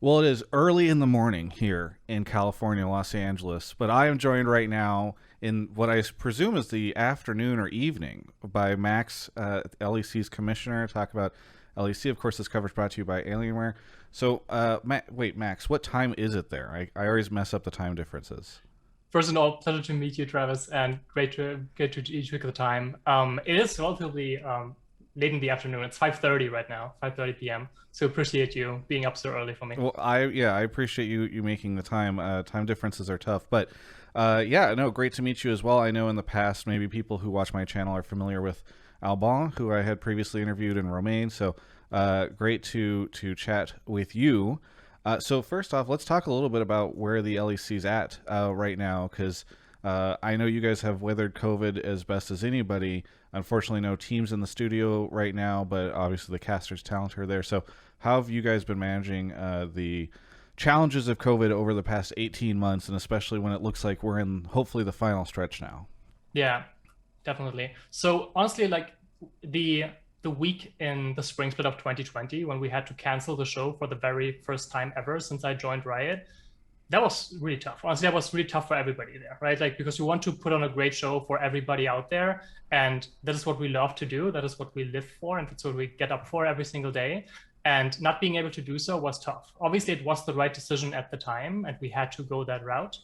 Well, it is early in the morning here in California, Los Angeles, but I am joined right now in what I presume is the afternoon or evening by Max, LEC's commissioner. Talk about LEC. Of course, this coverage brought to you by Alienware. So, wait, Max, what time is it there? I always mess up the time differences. First of all, pleasure to meet you, Travis, and great to get to each week of the time. It is relatively late in the afternoon. It's 5:30 right now, 5:30 p.m. So appreciate you being up so early for me. Well, I appreciate you making the time. Time differences are tough, but yeah, no, great to meet you as well. I know in the past, maybe people who watch my channel are familiar with Alban, who I had previously interviewed, in Romaine. So great to chat with you. So first off, let's talk a little bit about where the LEC's at right now, because I know you guys have weathered COVID as best as anybody. Unfortunately, no teams in the studio right now, but obviously the casters' talent are there. So how have you guys been managing the challenges of COVID over the past 18 months, and especially when it looks like we're in hopefully the final stretch now? Yeah, definitely. So honestly, like the the week in the spring split of 2020, when we had to cancel the show for the very first time ever since I joined Riot, that was really tough. Honestly, that was really tough for everybody there, right? Like, because you want to put on a great show for everybody out there. And that is what we love to do. That is what we live for. And that's what we get up for every single day. And not being able to do so was tough. Obviously, it was the right decision at the time, and we had to go that route,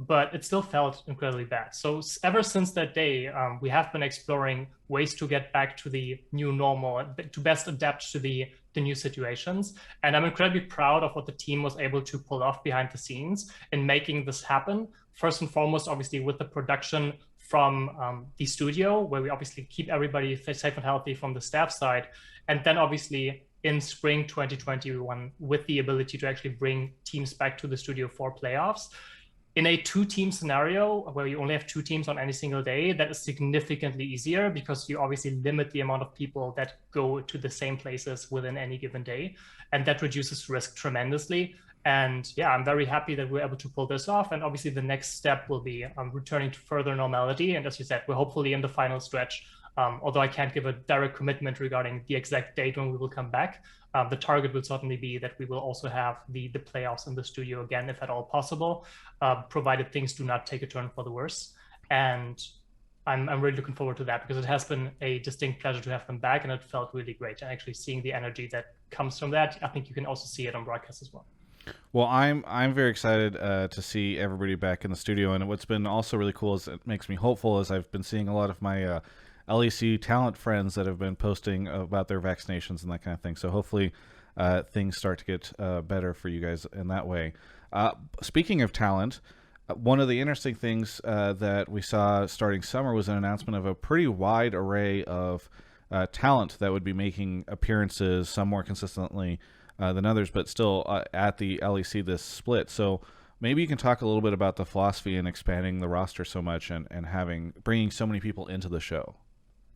but it still felt incredibly bad. So ever since that day, we have been exploring ways to get back to the new normal, to best adapt to the new situations. And I'm incredibly proud of what the team was able to pull off behind the scenes in making this happen. First and foremost, obviously, with the production from the studio, where we obviously keep everybody safe and healthy from the staff side. And then obviously in spring 2021, with the ability to actually bring teams back to the studio for playoffs. In a two-team scenario where you only have two teams on any single day, that is significantly easier because you obviously limit the amount of people that go to the same places within any given day. And that reduces risk tremendously. And yeah, I'm very happy that we're able to pull this off. And obviously the next step will be returning to further normality. And as you said, we're hopefully in the final stretch. Although I can't give a direct commitment regarding the exact date when we will come back. The target will certainly be that we will also have the playoffs in the studio again, if at all possible, provided things do not take a turn for the worse. And I'm really looking forward to that because it has been a distinct pleasure to have them back, and it felt really great. And actually seeing the energy that comes from that, I think you can also see it on broadcast as well. Well, I'm very excited to see everybody back in the studio, and what's been also really cool is it makes me hopeful as I've been seeing a lot of my LEC talent friends that have been posting about their vaccinations and that kind of thing. So hopefully things start to get better for you guys in that way. Speaking of talent, one of the interesting things that we saw starting summer was an announcement of a pretty wide array of talent that would be making appearances, some more consistently than others, but still at the LEC this split. So maybe you can talk a little bit about the philosophy in expanding the roster so much and bringing so many people into the show.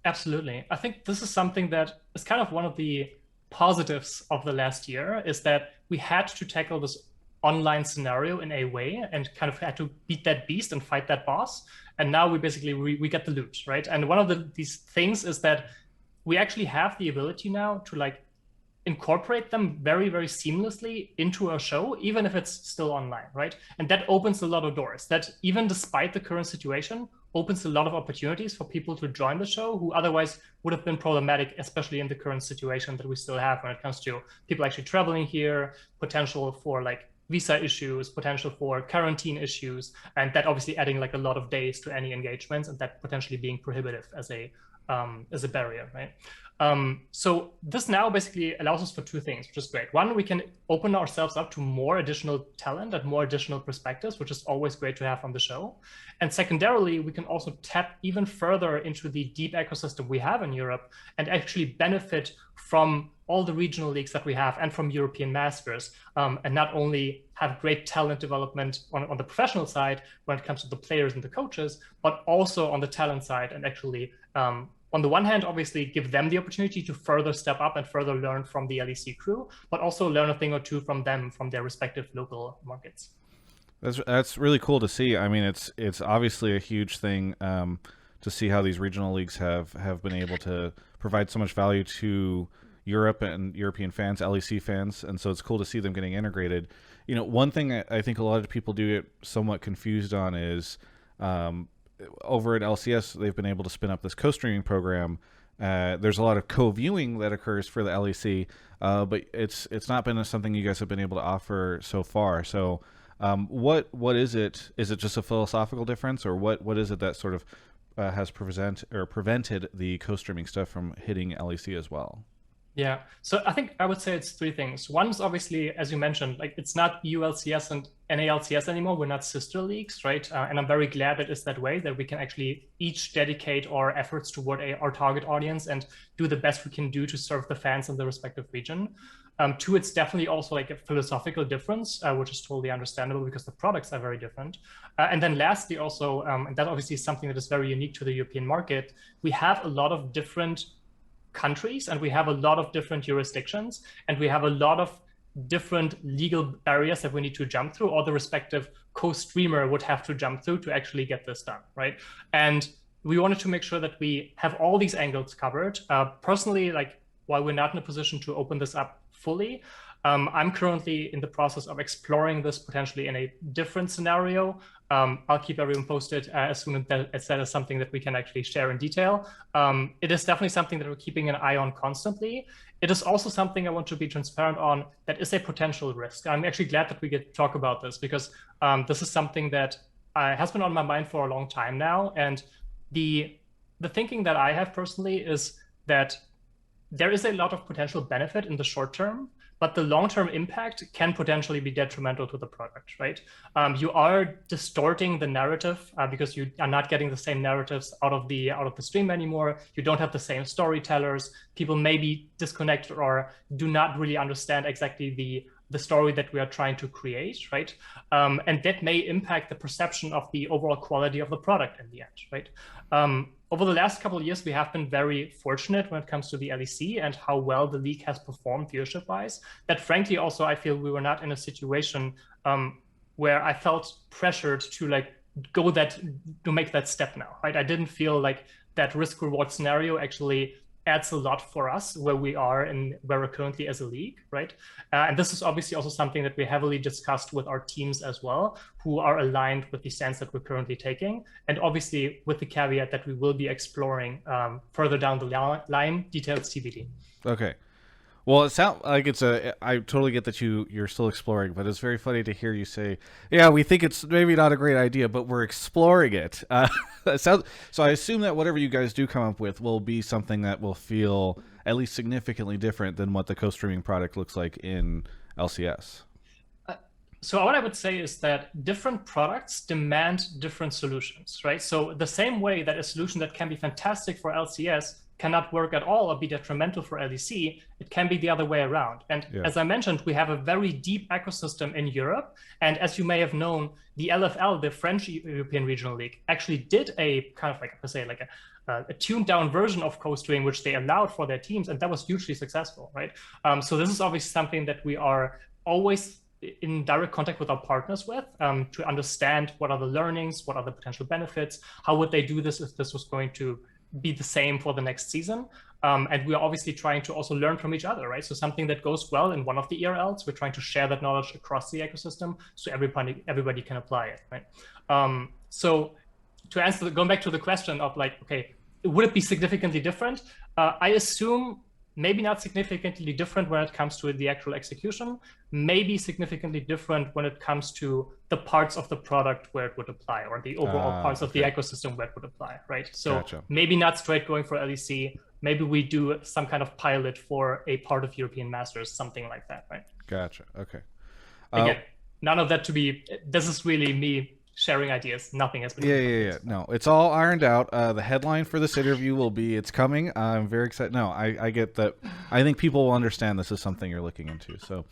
Absolutely. I think this is something that is kind of one of the positives of the last year, is that we had to tackle this online scenario in a way and kind of had to beat that beast and fight that boss. And now we basically, we get the loot, right? And one of these things is that we actually have the ability now to like incorporate them very, very seamlessly into our show, even if it's still online, right? And that opens a lot of doors. That even despite the current situation, opens a lot of opportunities for people to join the show who otherwise would have been problematic, especially in the current situation that we still have when it comes to people actually traveling here, potential for like visa issues, potential for quarantine issues, and that obviously adding like a lot of days to any engagements, and that potentially being prohibitive as a barrier, right? So this now basically allows us for two things, which is great. One, we can open ourselves up to more additional talent and more additional perspectives, which is always great to have on the show. And secondarily, we can also tap even further into the deep ecosystem we have in Europe and actually benefit from all the regional leagues that we have and from European Masters, and not only have great talent development on the professional side when it comes to the players and the coaches, but also on the talent side and actually on the one hand, obviously give them the opportunity to further step up and further learn from the LEC crew, but also learn a thing or two from them, from their respective local markets. That's really cool to see. I mean, it's obviously a huge thing to see how these regional leagues have been able to provide so much value to Europe and European fans, LEC fans, and so it's cool to see them getting integrated. One thing I think a lot of people do get somewhat confused on is um, over at LCS they've been able to spin up this co-streaming program. There's a lot of co-viewing that occurs for the LEC, but it's not been something you guys have been able to offer so far. So, what is it? Is it just a philosophical difference, or what is it that sort of has prevented the co-streaming stuff from hitting LEC as well? Yeah. So I think I would say it's three things. One is obviously, as you mentioned, like it's not ULCS and NALCS anymore. We're not sister leagues, right? And I'm very glad it is that way, that we can actually each dedicate our efforts toward our target audience and do the best we can do to serve the fans in the respective region. Two, it's definitely also like a philosophical difference, which is totally understandable because the products are very different. And then lastly, also, and that obviously is something that is very unique to the European market, we have a lot of different countries and we have a lot of different jurisdictions and we have a lot of different legal barriers that we need to jump through, or the respective co-streamer would have to jump through to actually get this done, right? And we wanted to make sure that we have all these angles covered. Personally, like while we're not in a position to open this up fully, I'm currently in the process of exploring this potentially in a different scenario. I'll keep everyone posted as soon as that is something that we can actually share in detail. It is definitely something that we're keeping an eye on constantly. It is also something I want to be transparent on that is a potential risk. I'm actually glad that we get to talk about this because this is something that has been on my mind for a long time now. And the thinking that I have personally is that there is a lot of potential benefit in the short term, but the long-term impact can potentially be detrimental to the product, right? You are distorting the narrative because you are not getting the same narratives out of the stream anymore. You don't have the same storytellers. People may be disconnected or do not really understand exactly the story that we are trying to create, right? And that may impact the perception of the overall quality of the product in the end, right? Over the last couple of years, we have been very fortunate when it comes to the LEC and how well the league has performed viewership-wise. That frankly, also, I feel we were not in a situation where I felt pressured to like to make that step now, right? I didn't feel like that risk-reward scenario actually adds a lot for us where we are and where we're currently as a league, right? And this is obviously also something that we heavily discussed with our teams as well, who are aligned with the stance that we're currently taking. And obviously with the caveat that we will be exploring further down the line, details TBD. Okay. Well, it sounds like I totally get that you're still exploring, but it's very funny to hear you say, yeah, we think it's maybe not a great idea, but we're exploring it. So I assume that whatever you guys do come up with will be something that will feel at least significantly different than what the co-streaming product looks like in LCS. So what I would say is that different products demand different solutions, right? So the same way that a solution that can be fantastic for LCS cannot work at all or be detrimental for LEC, it can be the other way around. And as I mentioned, we have a very deep ecosystem in Europe. And as you may have known, the LFL, the French European Regional League, actually did a kind of like, per se, like a tuned down version of co-streaming, which they allowed for their teams. And that was hugely successful, right? So this is obviously something that we are always in direct contact with our partners with to understand what are the learnings, what are the potential benefits, how would they do this if this was going to be the same for the next season. And we are obviously trying to also learn from each other, right? So something that goes well in one of the ERLs, we're trying to share that knowledge across the ecosystem so everybody can apply it, right? So to answer, going back to the question of like, okay, would it be significantly different? I assume maybe not significantly different when it comes to the actual execution, maybe significantly different when it comes to the parts of the product where it would apply, or the overall parts of the ecosystem where it would apply, right? So maybe not straight going for LEC, maybe we do some kind of pilot for a part of European Masters, something like that, right? Gotcha, okay. Again, none of that this is really me sharing ideas. Nothing has been. Yeah. No, it's all ironed out. The headline for this interview will be "It's coming." I'm very excited. No, I get that. I think people will understand this is something you're looking into. So,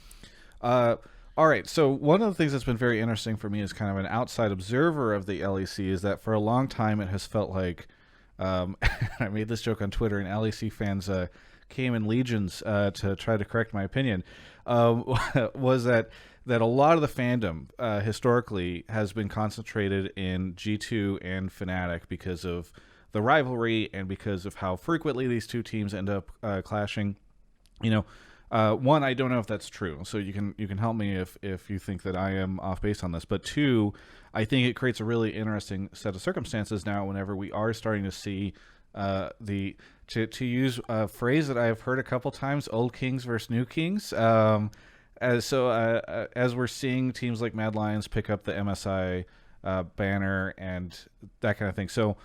all right. So one of the things that's been very interesting for me as kind of an outside observer of the LEC is that for a long time it has felt like, I made this joke on Twitter, and LEC fans came in legions to try to correct my opinion. Was that a lot of the fandom historically has been concentrated in G2 and Fnatic because of the rivalry and because of how frequently these two teams end up clashing. you know, one, I don't know if that's true, so you can help me if you think that I am off base on this. But two, I think it creates a really interesting set of circumstances now. Whenever we are starting to see the to use a phrase that I've heard a couple times, old kings versus new kings. As we're seeing teams like Mad Lions pick up the MSI banner and that kind of thing. So,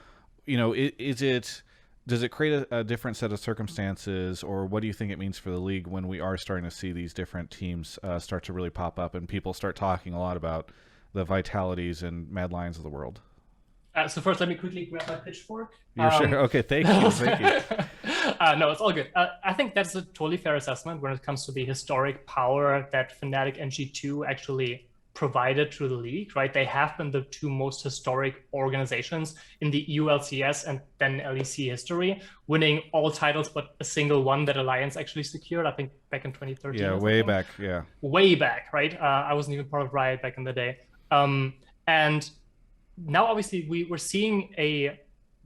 is it does it create a different set of circumstances, or what do you think it means for the league when we are starting to see these different teams start to really pop up and people start talking a lot about the Vitalities and Mad Lions of the world? So first, let me quickly grab my pitchfork. You're sure? Okay, thank you. Thank you. No, it's all good. I think that's a totally fair assessment when it comes to the historic power that Fnatic and G2 actually provided to the league, right? They have been the two most historic organizations in the ULCS and then LEC history, winning all titles but a single one that Alliance actually secured, I think back in 2013. Yeah, way back, yeah. Way back, right? I wasn't even part of Riot back in the day. And now obviously we're seeing a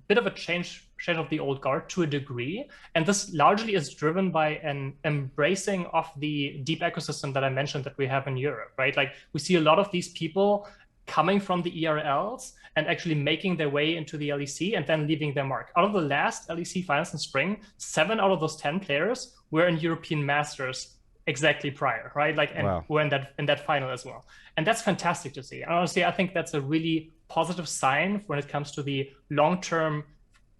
bit of a change of the old guard to a degree, and this largely is driven by an embracing of the deep ecosystem that I mentioned that we have in Europe, right? Like we see a lot of these people coming from the ERLs and actually making their way into the LEC and then leaving their mark. Out of the last LEC finals in spring, 7 out of those 10 players were in European Masters exactly prior, right? Like, and Wow. we're in that final as well. And that's fantastic to see. And honestly, I think that's a really positive sign when it comes to the long-term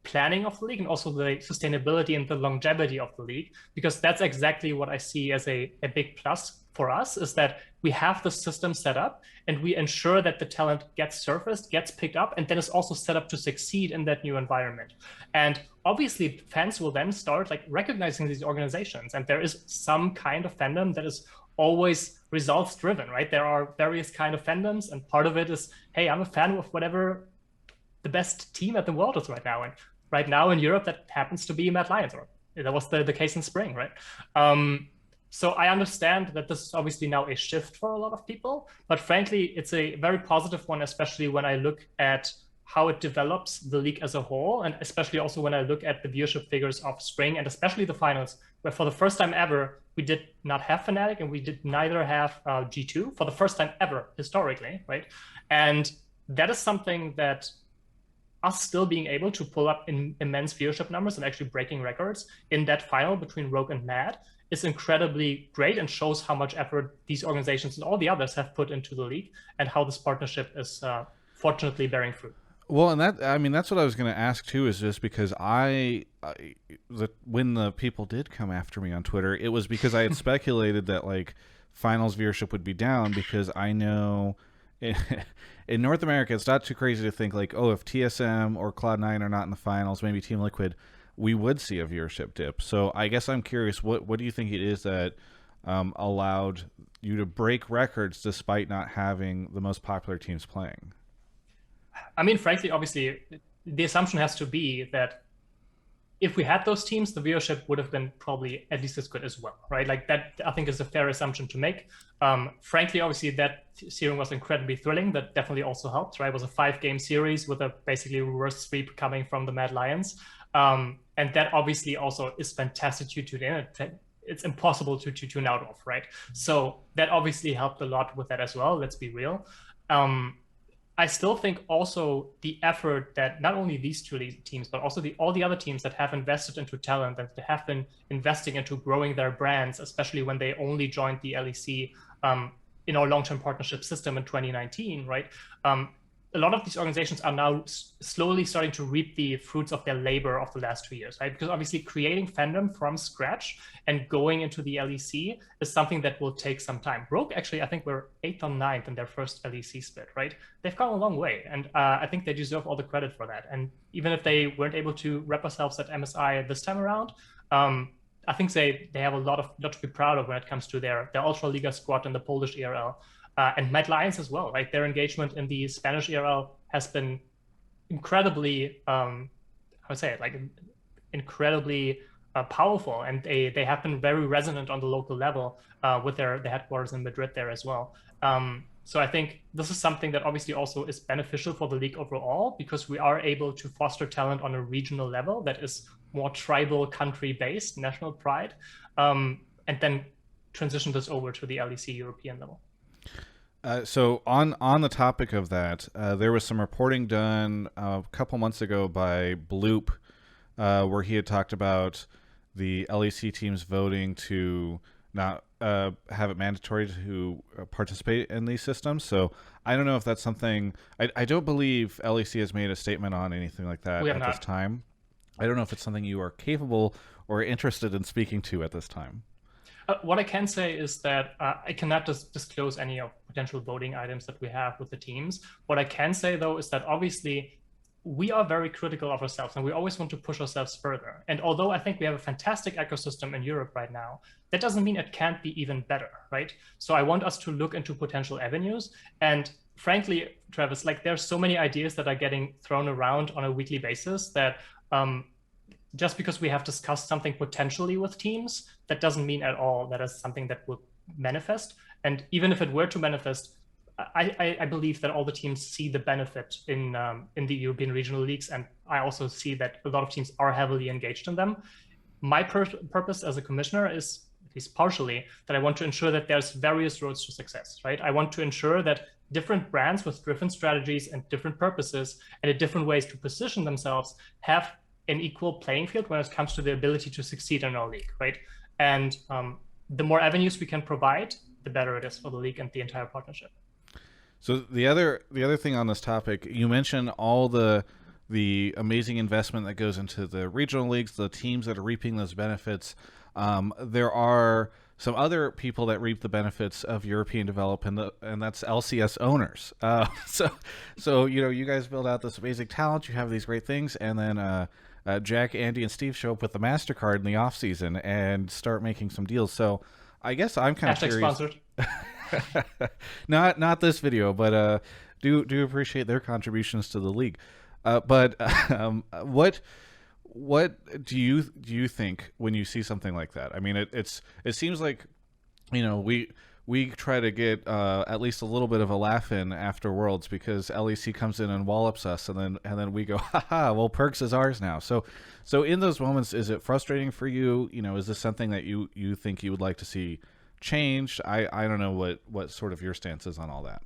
planning of the league and also the sustainability and the longevity of the league, because that's exactly what I see as a big plus for us, is that we have the system set up and we ensure that the talent gets surfaced, gets picked up, and then is also set up to succeed in that new environment. And obviously fans will then start like recognizing these organizations, and there is some kind of fandom that is always results driven, right? There are various kind of fandoms, and part of it is, hey, I'm a fan of whatever the best team at the world is right now. And right now in Europe, that happens to be Mad Lions, or that was the case in spring, right? So I understand that this is obviously now a shift for a lot of people, but frankly, it's a very positive one, especially when I look at how it develops the league as a whole, and especially also when I look at the viewership figures of spring and especially the finals, where for the first time ever, we did not have Fnatic and we did neither have G2 for the first time ever historically, right? And that is something that us still being able to pull up in immense viewership numbers and actually breaking records in that final between Rogue and Mad is incredibly great and shows how much effort these organizations and all the others have put into the league and how this partnership is fortunately bearing fruit. Well, and that's what I was going to ask too, is just because when the people did come after me on Twitter, it was because I had speculated that like finals viewership would be down, because I know in North America, it's not too crazy to think like, oh, if TSM or Cloud9 are not in the finals, maybe Team Liquid, we would see a viewership dip. So I guess I'm curious, what do you think it is that allowed you to break records despite not having the most popular teams playing? I mean, frankly, obviously, the assumption has to be that if we had those teams, the viewership would have been probably at least as good as well, right? Like that, I think, is a fair assumption to make. Frankly, obviously, that series was incredibly thrilling. That definitely also helped, right? It was a 5-game series with a basically reverse sweep coming from the Mad Lions. And that obviously also is fantastic to tune in. It's impossible to tune out of, right? So that obviously helped a lot with that as well. Let's be real. I still think also the effort that not only these two teams, but also all the other teams that have invested into talent, that have been investing into growing their brands, especially when they only joined the LEC in our long-term partnership system in 2019, right? A lot of these organizations are now slowly starting to reap the fruits of their labor of the last 2 years, right? Because obviously creating Fandom from scratch and going into the LEC is something that will take some time. Rogue, actually, I think we're 8th or 9th in their first LEC split, right? They've gone a long way, and I think they deserve all the credit for that. And even if they weren't able to rep ourselves at MSI this time around, I think they have a lot to be proud of when it comes to their Ultra Liga squad and the Polish ERL. And Mad Lions as well, right? Their engagement in the Spanish ERL has been incredibly, incredibly powerful, and they have been very resonant on the local level with the headquarters in Madrid there as well. So I think this is something that obviously also is beneficial for the league overall, because we are able to foster talent on a regional level that is more tribal country based national pride, and then transition this over to the LEC European level. So on the topic of that, there was some reporting done a couple months ago by Bloop, where he had talked about the LEC teams voting to not have it mandatory to participate in these systems. So I don't know if that's something. I don't believe LEC has made a statement on anything like that at this time. I don't know if it's something you are capable or interested in speaking to at this time. What I can say is that I cannot disclose any of potential voting items that we have with the teams. What I can say, though, is that obviously we are very critical of ourselves and we always want to push ourselves further. And although I think we have a fantastic ecosystem in Europe right now, that doesn't mean it can't be even better, right? So I want us to look into potential avenues. And frankly, Travis, like there's so many ideas that are getting thrown around on a weekly basis that just because we have discussed something potentially with teams, that doesn't mean at all that is something that will manifest. And even if it were to manifest, I believe that all the teams see the benefit in the European regional leagues, and I also see that a lot of teams are heavily engaged in them. My purpose as a commissioner is, at least partially, that I want to ensure that there's various roads to success, right? I want to ensure that different brands with different strategies and different purposes and different ways to position themselves have an equal playing field when it comes to the ability to succeed in our league, right? And the more avenues we can provide, the better it is for the league and the entire partnership. So the other thing on this topic, you mentioned all the amazing investment that goes into the regional leagues, the teams that are reaping those benefits. There are some other people that reap the benefits of European development, and that's LCS owners. So you guys build out this amazing talent, you have these great things, and then Jack, Andy, and Steve show up with the MasterCard in the off season and start making some deals. So I guess I'm kind of curious. Sponsored. Not this video, but do appreciate their contributions to the league. But what do you think when you see something like that? I mean, it seems like we try to get at least a little bit of a laugh in after Worlds because LEC comes in and wallops us, and then we go, haha, well, Perks is ours now. So in those moments, is it frustrating for you? Is this something that you think you would like to see changed? I don't know what sort of your stance is on all that.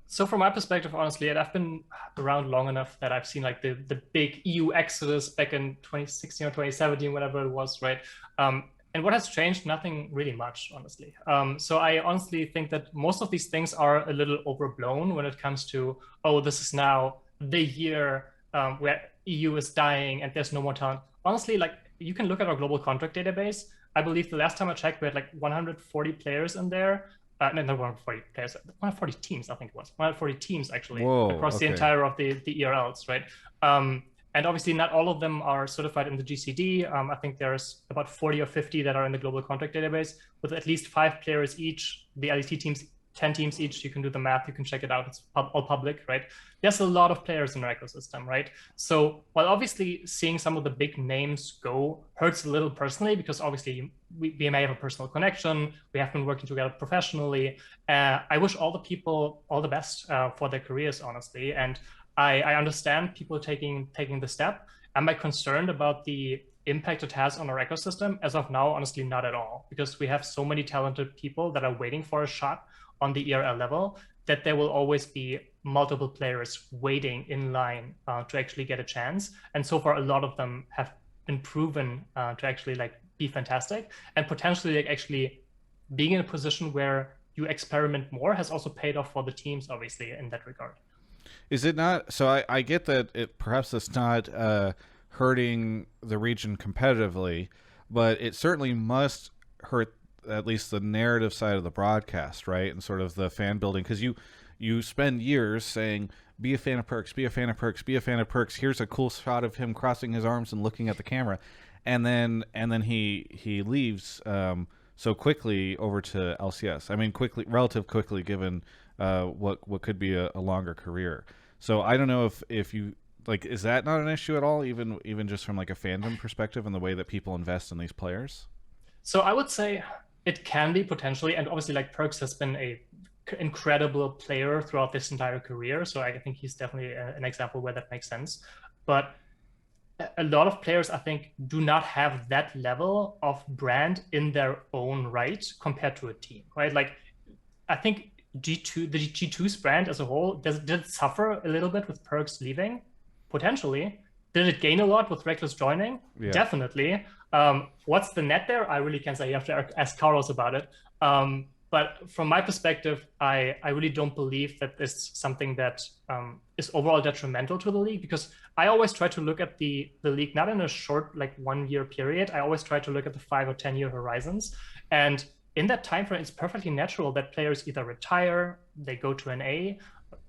So from my perspective, honestly, and I've been around long enough that I've seen like the big EU exodus back in 2016 or 2017, whatever it was, right? And what has changed? Nothing really much, honestly. So I honestly think that most of these things are a little overblown when it comes to, oh, this is now the year where EU is dying and there's no more talent. Honestly, like you can look at our global contract database. I believe the last time I checked, we had like 140 players in there. No, not 140 players, 140 teams, I think it was. 140 teams actually. Whoa, across the entire of the ERLs, right? And obviously not all of them are certified in the GCD. I think there's about 40 or 50 that are in the global contract database with at least 5 players each. The LEC teams, 10 teams each. You can do the math, you can check it out. It's all public, right? There's a lot of players in our ecosystem, right? So while obviously seeing some of the big names go hurts a little personally, because obviously we may have a personal connection. We have been working together professionally. I wish all the people all the best for their careers, honestly. And I understand people taking the step. Am I concerned about the impact it has on our ecosystem? As of now, honestly, not at all, because we have so many talented people that are waiting for a shot on the ERL level that there will always be multiple players waiting in line to actually get a chance. And so far, a lot of them have been proven to actually like be fantastic, and potentially like actually being in a position where you experiment more has also paid off for the teams, obviously, in that regard. Is it not? So I get that perhaps it's not hurting the region competitively, but it certainly must hurt at least the narrative side of the broadcast, right? And sort of the fan building, because you spend years saying, be a fan of Perks, be a fan of Perks, be a fan of Perks. Here's a cool shot of him crossing his arms and looking at the camera, and then he leaves so quickly over to LCS. I mean, relative quickly, given what could be a longer career. So I don't know if you like, is that not an issue at all, even just from like a fandom perspective and the way that people invest in these players? So I would say it can be potentially, and obviously like Perks has been a incredible player throughout this entire career. So I think he's definitely an example where that makes sense. But a lot of players, I think, do not have that level of brand in their own right compared to a team, right? Like, I think the G2's brand as a whole, did it suffer a little bit with Perks leaving? Potentially. Did it gain a lot with Reckless joining? Yeah. Definitely. What's the net there? I really can't say. You have to ask Carlos about it. But from my perspective, I really don't believe that this is something that is overall detrimental to the league, because I always try to look at the league not in a short, like 1 year period. I always try to look at the 5 or 10 year horizons. And in that time frame, it's perfectly natural that players either retire, they go to an A,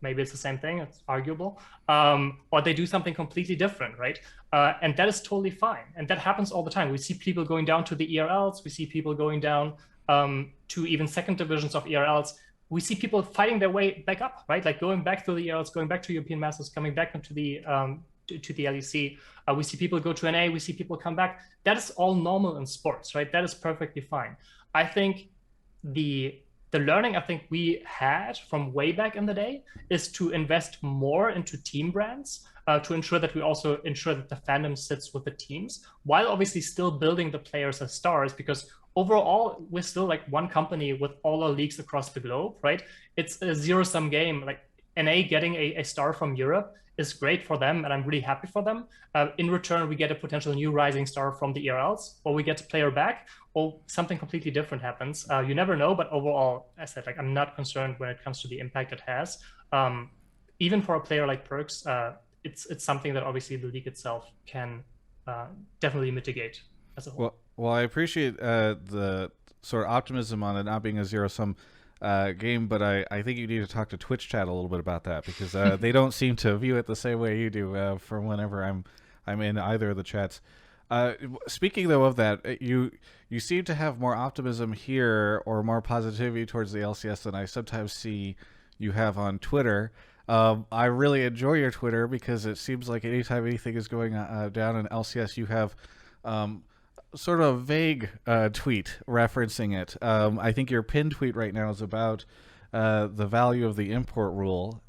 maybe it's the same thing, it's arguable, or they do something completely different, right? And that is totally fine. And that happens all the time. We see people going down to the ERLs, we see people going down to even second divisions of ERLs. We see people fighting their way back up, right? Like going back to the ERLs, going back to European Masters, coming back into the to the LEC. We see people go to an A, we see people come back. That is all normal in sports, right? That is perfectly fine. I think the learning I think we had from way back in the day is to invest more into team brands, to ensure that we also ensure that the fandom sits with the teams, while obviously still building the players as stars, because overall we're still like one company with all our leagues across the globe, right? It's a zero-sum game. Like NA getting a star from Europe is great for them, and I'm really happy for them. In return, we get a potential new rising star from the ERLs, or we get a player back, or something completely different happens. You never know, but overall, as I said, like I'm not concerned when it comes to the impact it has. Even for a player like Perks, it's something that obviously the league itself can definitely mitigate as a whole. Well, I appreciate the sort of optimism on it not being a zero-sum game, but I think you need to talk to Twitch chat a little bit about that, because they don't seem to view it the same way you do from whenever I'm in either of the chats. Speaking though of that, you seem to have more optimism here or more positivity towards the LCS than I sometimes see you have on Twitter. I really enjoy your Twitter because it seems like anytime anything is going down in LCS, you have sort of a vague tweet referencing it. I think your pinned tweet right now is about the value of the import rule.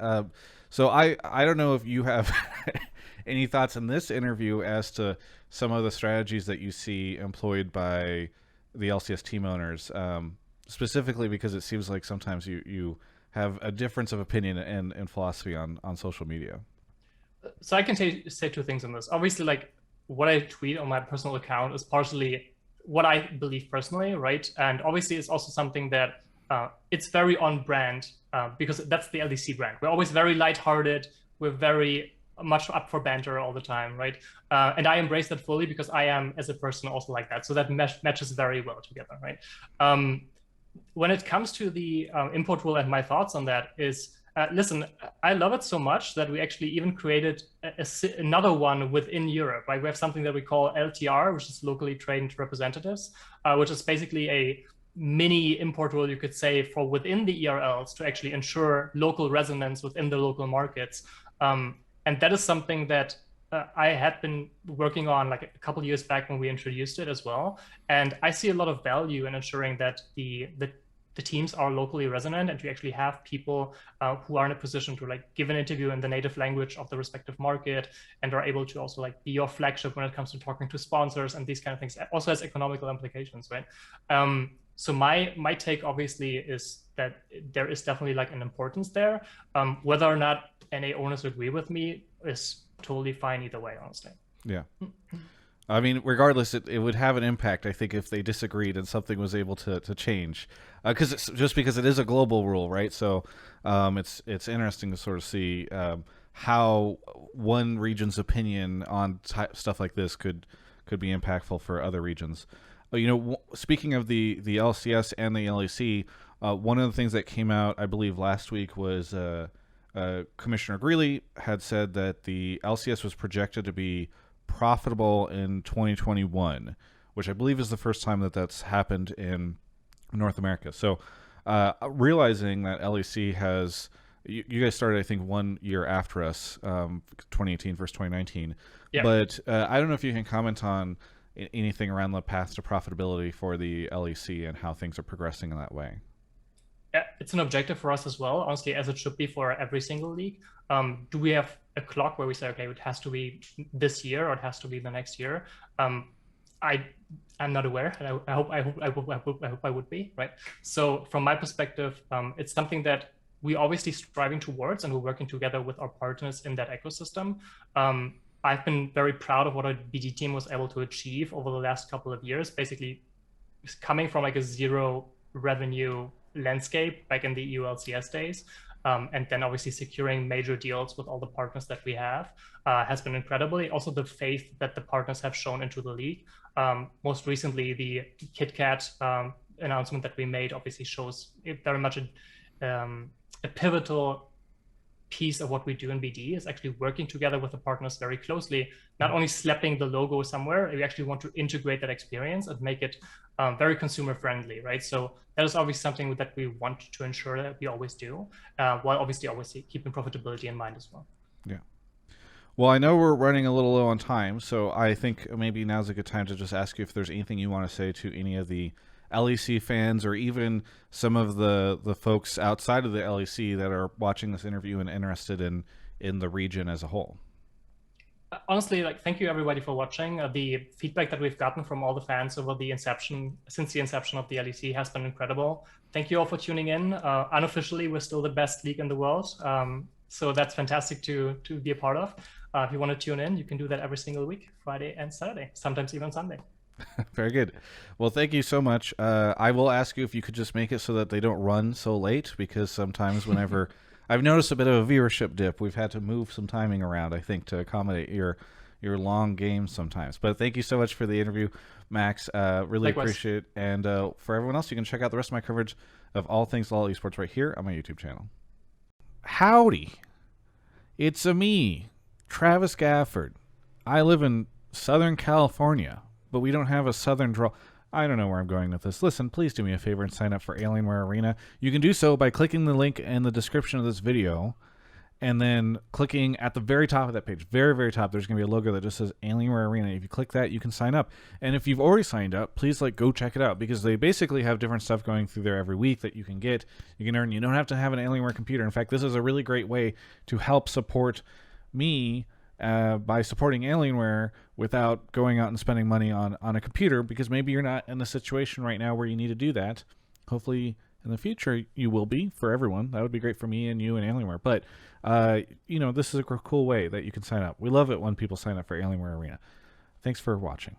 So I don't know if you have any thoughts in this interview as to some of the strategies that you see employed by the LCS team owners, specifically because it seems like sometimes you have a difference of opinion and philosophy on social media. So I can say two things on this. Obviously, like what I tweet on my personal account is partially what I believe personally, right? And obviously, it's also something that it's very on brand because that's the LEC brand. We're always very lighthearted. We're very much up for banter all the time, right? And I embrace that fully because I am, as a person, also like that. So that matches very well together, right? When it comes to the import rule and my thoughts on that is, listen, I love it so much that we actually even created another one within Europe. Like we have something that we call LTR, which is locally trained representatives, which is basically a mini import rule, you could say, for within the ERLs to actually ensure local resonance within the local markets. And that is something that I had been working on like a couple of years back when we introduced it as well. And I see a lot of value in ensuring that the teams are locally resonant and to actually have people who are in a position to like give an interview in the native language of the respective market and are able to also like be your flagship when it comes to talking to sponsors and these kind of things. It also has economical implications, right? So my take obviously is that there is definitely like an importance there. Whether or not NA owners agree with me is totally fine either way, honestly. Yeah. I mean, regardless, it would have an impact, I think, if they disagreed and something was able to change. Because it is a global rule, right? So it's interesting to sort of see how one region's opinion on stuff like this could be impactful for other regions. Speaking of the LCS and the LEC, one of the things that came out, I believe, last week was Commissioner Greeley had said that the LCS was projected to be profitable in 2021, which I believe is the first time that that's happened in North America. So realizing that LEC has, you guys started, I think, 1 year after us, 2018 versus 2019. Yeah. But I don't know if you can comment on anything around the path to profitability for the LEC and how things are progressing in that way. it's an objective for us as well, honestly, as it should be for every single league. Do we have a clock where we say, okay, it has to be this year or it has to be the next year? I'm not aware, and I hope I would be, right? So from my perspective, it's something that we're obviously striving towards, and we're working together with our partners in that ecosystem. I've been very proud of what our BD team was able to achieve over the last couple of years, basically coming from like a zero revenue landscape back in the EULCS days. And then obviously securing major deals with all the partners that we have has been incredible. Also the faith that the partners have shown into the league. Most recently, the KitKat announcement that we made obviously shows very much a pivotal piece of what we do in BD is actually working together with the partners very closely, not only slapping the logo somewhere, we actually want to integrate that experience and make it very consumer friendly, right? So that is obviously something that we want to ensure that we always do, while obviously keeping profitability in mind as well. Yeah. Well, I know we're running a little low on time, so I think maybe now's a good time to just ask you if there's anything you want to say to any of the LEC fans, or even some of the folks outside of the LEC that are watching this interview and interested in the region as a whole. Honestly, like, thank you everybody for watching. The feedback that we've gotten from all the fans since the inception of the LEC has been incredible. Thank you all for tuning in. Unofficially, we're still the best league in the world. So that's fantastic to be a part of. If you want to tune in, you can do that every single week, Friday and Saturday, sometimes even Sunday. Very good. Well, thank you so much. I will ask you if you could just make it so that they don't run so late, because sometimes whenever I've noticed a bit of a viewership dip, we've had to move some timing around, I think, to accommodate your long games sometimes. But thank you so much for the interview, Max. Really Likewise. appreciate it. And for everyone else, you can check out the rest of my coverage of all things LOL Esports right here on my YouTube channel. Howdy. It's me, Travis Gafford. I live in Southern California, but we don't have a southern draw. I don't know where I'm going with this. Listen, please do me a favor and sign up for Alienware Arena. You can do so by clicking the link in the description of this video, and then clicking at the very top of that page, very, very top, there's going to be a logo that just says Alienware Arena. If you click that, you can sign up. And if you've already signed up, please go check it out, because they basically have different stuff going through there every week that you can get. You can earn. You don't have to have an Alienware computer. In fact, this is a really great way to help support me by supporting Alienware without going out and spending money on a computer, because maybe you're not in a situation right now where you need to do that. Hopefully in the future you will be, for everyone. That would be great for me and you and Alienware. But this is a cool way that you can sign up. We love it when people sign up for Alienware Arena. Thanks for watching.